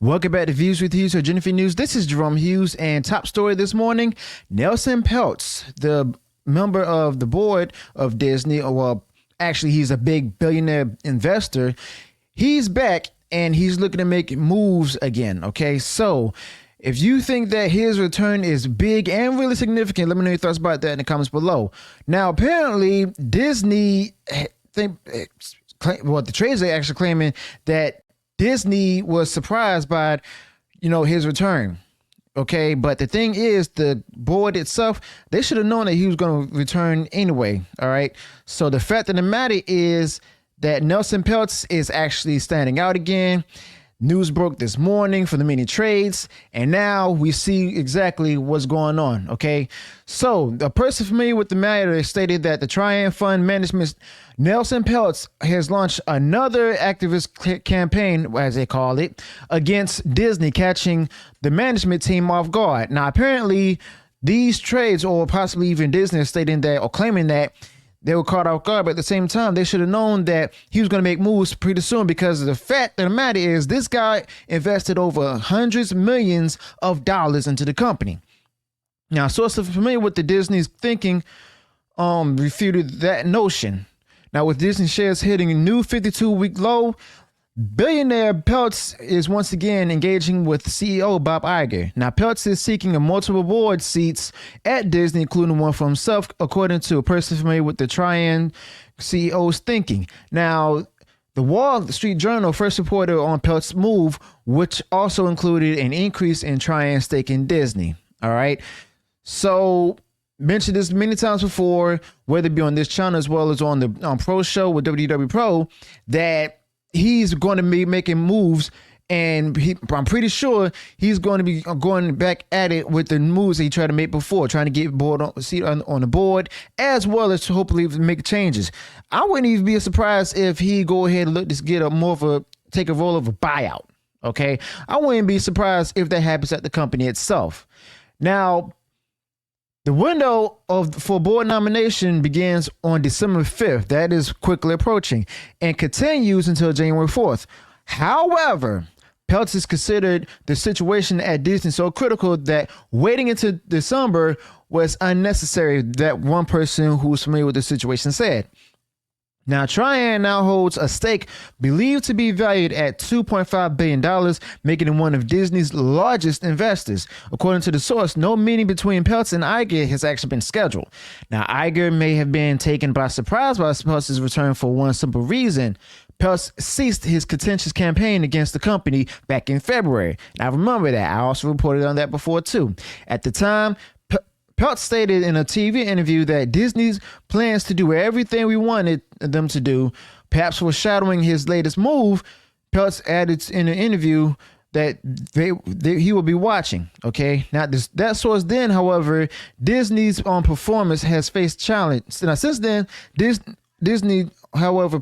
Welcome back to Views with Hughes or Jennifer News. This is Jerome Hughes, and top story this morning, Nelson Peltz, the member of the board of Disney, well, actually he's a big billionaire investor. He's back and he's looking to make moves again. Okay, so if you think that his return is big and really significant, let me know your thoughts about that in the comments below. Now, apparently Disney the trades are actually claiming that Disney was surprised by, his return. Okay, but the thing is, the board itself, they should have known that he was going to return anyway. All right. So the fact of the matter is that Nelson Peltz is actually standing out again. News broke this morning for the mini trades, and now we see exactly what's going on. Okay, so a person familiar with the matter stated that the TRIAN fund management Nelson Peltz has launched another activist campaign, as they call it, against Disney, catching the management team off guard. Now, apparently, these trades, or possibly even Disney, stating that or claiming that they were caught off guard, but at the same time, they should have known that he was going to make moves pretty soon, because the fact of the matter is this guy invested over hundreds of millions of dollars into the company. Now, sources familiar with the Disney's thinking refuted that notion. Now, with Disney shares hitting a new 52-week low, billionaire Peltz is once again engaging with CEO Bob Iger. Now, Peltz is seeking multiple board seats at Disney, including one for himself, according to a person familiar with the TRIAN CEO's thinking. Now, the Wall Street Journal first reported on Peltz's move, which also included an increase in TRIAN's stake in Disney. All right. So, mentioned this many times before, whether it be on this channel as well as on the Pro Show with WW Pro, that he's going to be making moves, and I'm pretty sure he's going to be going back at it with the moves he tried to make before, trying to get seat on the board, as well as to hopefully make changes. I wouldn't even be surprised if he go ahead and look to get take a role of a buyout. Okay, I wouldn't be surprised if that happens at the company itself. Now, the window for board nomination begins on December 5th. That is quickly approaching and continues until January 4th. However, Peltz has considered the situation at Disney so critical that waiting until December was unnecessary, that one person who's familiar with the situation said. Now, TRIAN now holds a stake believed to be valued at $2.5 billion, making him one of Disney's largest investors. According to the source, no meeting between Peltz and Iger has actually been scheduled. Now, Iger may have been taken by surprise by Peltz's return for one simple reason. Peltz ceased his contentious campaign against the company back in February. Now, remember that. I also reported on that before, too. At the time, Peltz stated in a TV interview that Disney's plans to do everything we wanted them to do, perhaps foreshadowing his latest move. Peltz added in an interview that he will be watching. Okay, now that source then, however, Disney's performance has faced challenge. Now, since then, Disney, however,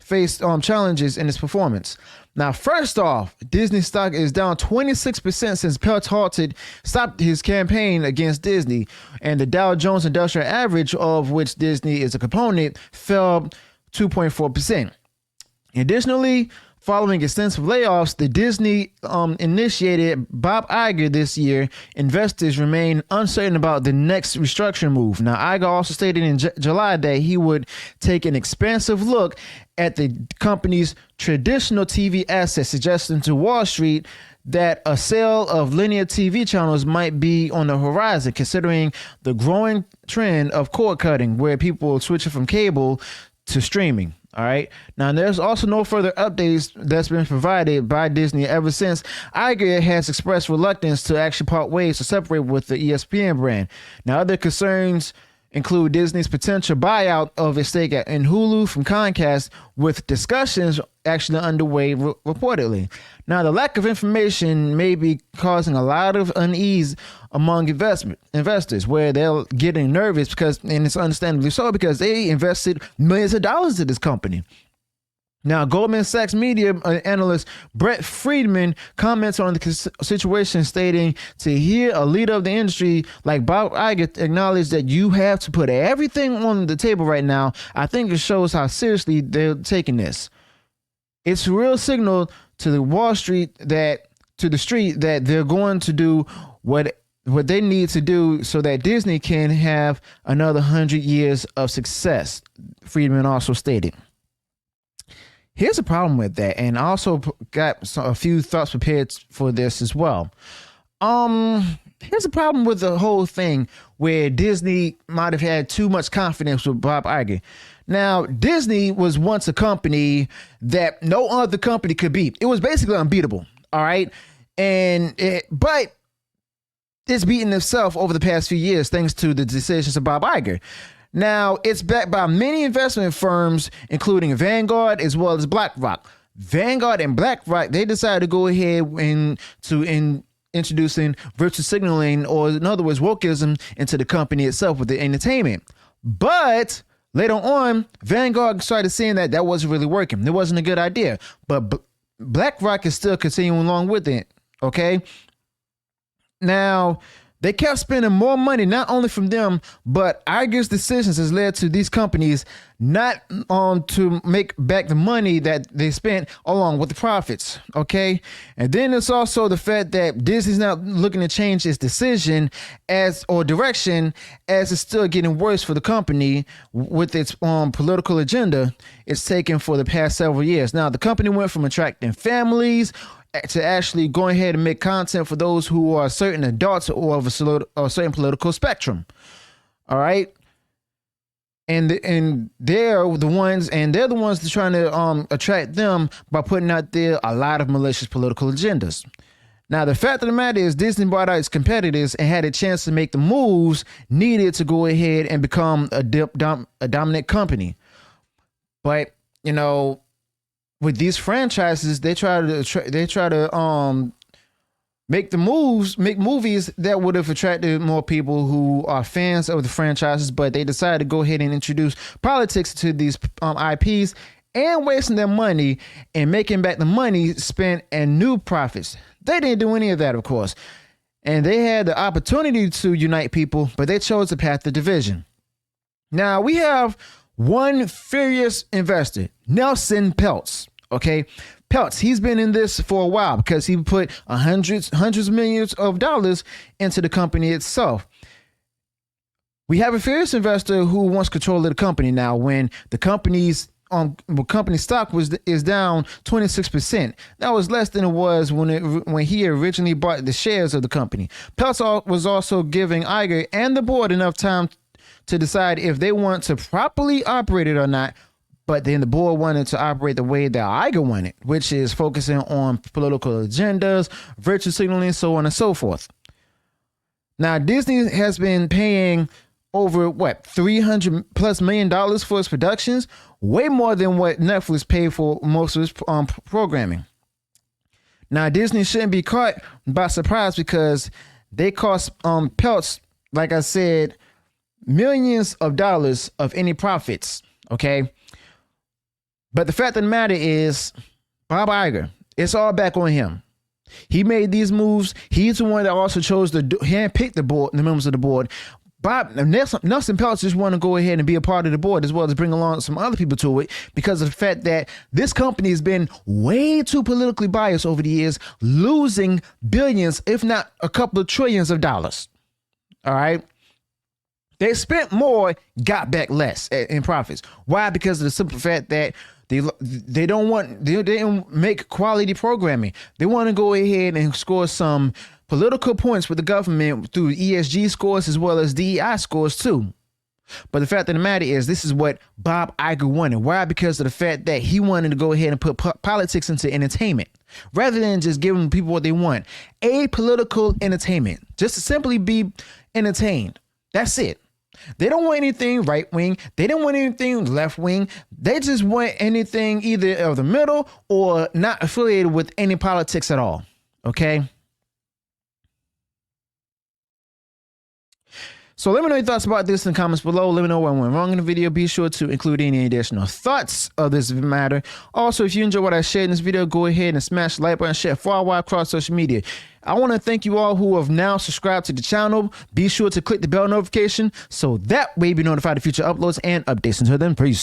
faced challenges in its performance. Now, first off, Disney stock is down 26% since Peltz stopped his campaign against Disney, and the Dow Jones Industrial Average, of which Disney is a component, fell 2.4%. Additionally, following extensive layoffs, the Disney initiated Bob Iger this year. Investors remain uncertain about the next restructuring move. Now, Iger also stated in July that he would take an expansive look at the company's traditional TV assets, suggesting to Wall Street that a sale of linear TV channels might be on the horizon, considering the growing trend of cord cutting, where people are switching from cable to streaming. All right. Now, there's also no further updates that's been provided by Disney ever since Iger has expressed reluctance to actually part ways to separate with the ESPN brand. Now, other concerns include Disney's potential buyout of its stake in Hulu from Comcast, with discussions actually underway reportedly. Now, the lack of information may be causing a lot of unease among investors, where they're getting nervous and it's understandably so, because they invested millions of dollars in this company. Now, Goldman Sachs media analyst Brett Freedman comments on the situation, stating, to hear a leader of the industry like Bob Iger acknowledge that you have to put everything on the table right now, I think it shows how seriously they're taking this. It's a real signal to the Wall Street to the street that they're going to do what they need to do so that Disney can have another 100 years of success. Freedman also stated. Here's a problem with that, and I also got a few thoughts prepared for this as well. Here's a problem with the whole thing where Disney might have had too much confidence with Bob Iger. Now, Disney was once a company that no other company could beat. It was basically unbeatable. All right. But it's beaten itself over the past few years thanks to the decisions of Bob Iger. Now, it's backed by many investment firms, including Vanguard as well as BlackRock. Vanguard and BlackRock, they decided to go ahead introducing virtual signaling, or in other words, wokeism, into the company itself with the entertainment. But later on, Vanguard started seeing that wasn't really working. It wasn't a good idea. But BlackRock is still continuing along with it. Okay. Now, they kept spending more money, not only from them, but Iger's decisions has led to these companies not to make back the money that they spent along with the profits. Okay. And then it's also the fact that Disney's now looking to change its decision direction as it's still getting worse for the company with its political agenda it's taken for the past several years. Now, the company went from attracting families to actually going ahead and make content for those who are certain adults or of a certain political spectrum. All right. And they're the ones that's trying to attract them by putting out there a lot of malicious political agendas. Now, the fact of the matter is Disney bought out its competitors and had a chance to make the moves needed to go ahead and become a dominant company. But, you know, with these franchises, they try to make movies that would have attracted more people who are fans of the franchises, but they decided to go ahead and introduce politics to these IPs and wasting their money and making back the money spent and new profits. They didn't do any of that, of course, and they had the opportunity to unite people, but they chose the path of division. Now we have one furious investor, Nelson Peltz. Okay, Peltz, he's been in this for a while because he put hundreds of millions of dollars into the company itself. We have a fierce investor who wants control of the company now. When the company's company stock is down 26%, that was less than it was when he originally bought the shares of the company. Peltz was also giving Iger and the board enough time to decide if they want to properly operate it or not. But then the board wanted to operate the way that Iger wanted, which is focusing on political agendas, virtual signaling, so on and so forth. Now, Disney has been paying over $300+ million for its productions, way more than what Netflix paid for most of its programming. Now, Disney shouldn't be caught by surprise because they cost Peltz, like I said, millions of dollars of any profits. Okay. But the fact of the matter is, Bob Iger, it's all back on him. He made these moves. He's the one that also chose to handpick the members of the board. Nelson Peltz just want to go ahead and be a part of the board as well as bring along some other people to it because of the fact that this company has been way too politically biased over the years, losing billions, if not a couple of trillions of dollars. All right. They spent more, got back less in profits. Why? Because of the simple fact that they don't make quality programming. They want to go ahead and score some political points with the government through ESG scores as well as DEI scores too. But the fact of the matter is, this is what Bob Iger wanted. Why? Because of the fact that he wanted to go ahead and put politics into entertainment rather than just giving people what they want. Apolitical entertainment, just to simply be entertained. That's it. They don't want anything right wing. They don't want anything left wing. They just want anything either of the middle or not affiliated with any politics at all. Okay. So let me know your thoughts about this in the comments below. Let me know what went wrong in the video. Be sure to include any additional thoughts of this matter. Also, if you enjoy what I shared in this video, go ahead and smash the like button, share far wide across social media. I want to thank you all who have now subscribed to the channel. Be sure to click the bell notification so that way you'll be notified of future uploads and updates. Until then, peace.